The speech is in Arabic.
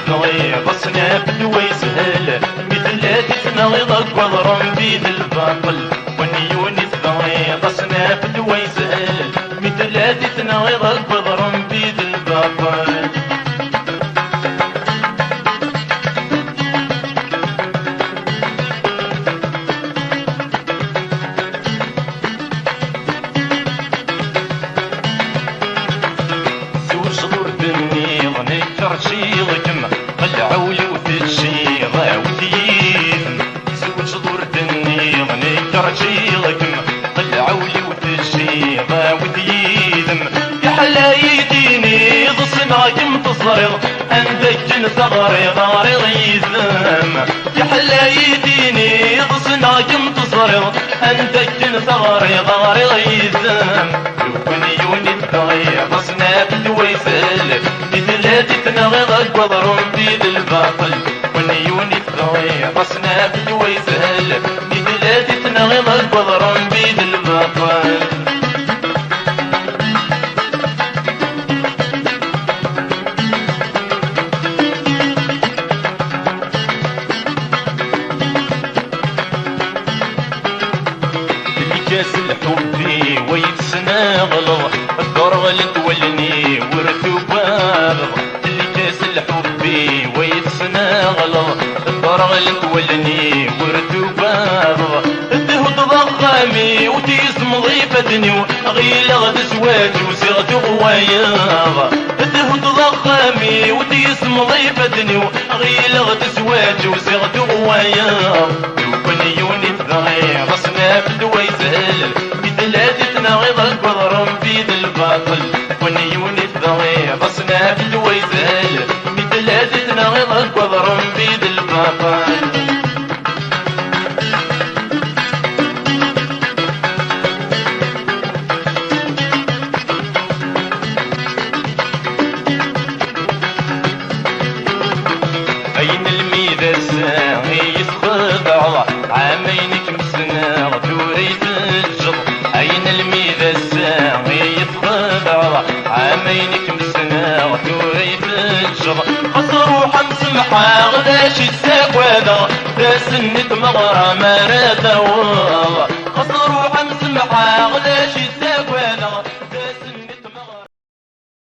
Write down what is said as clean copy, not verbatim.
الصغير بصنا بدوا يسهل مثل تتنغض وضرم بيد الباطل ونيوني الصغير بصنا بدوا يسهل مثل تتنغض وضرم بيد الباطل شيلكم قلعوا لي وفي الشيغة وثيثم زوج صدور النيغ نكر شيلكم قلعوا لي وفي الشيغة وثيثم يا حلا يديني ضصناكم تصرغ عندك ثغري غارغ يزم يا حلا يديني ضصناكم تصرغ عندك ثغري غارغ يزم ونيوني الثغير ضصنا بالويسل تتنغض وضرم بيد الباطل ونيوني الثغير بصنا بالويسل مثل تتنغض وضرم بيد الباطل كاس الحب ويتسناغلظ الدرغل تولني ورثو بالغ كاس الحب ويتسناغلظ الدرغل تولني ورثو بالغ الدهد ضخامي وتيسم ضيفتني غيل غد زواج وسغت غواياغ الدهد ضخامي وتيسم ضيفتني غيل غد زواج وسغت غواياغ ونيوني الثغير بصنا بالويسل مثل تتنغض القضرم بيد الباطل ونيوني الثغير بصنا بالويسل مثل تتنغض القضرم بيد الباطل أين الميدة الساغي يتخضع عامينك مسنا ثوريت الجر أين الميدة الساغي يتخضع عامينك مسنا ثوريت الجر خسر وحمس محا غداش الساق وذا ذا سنة مغرى ما راد خسر وحمس محا غداش الساق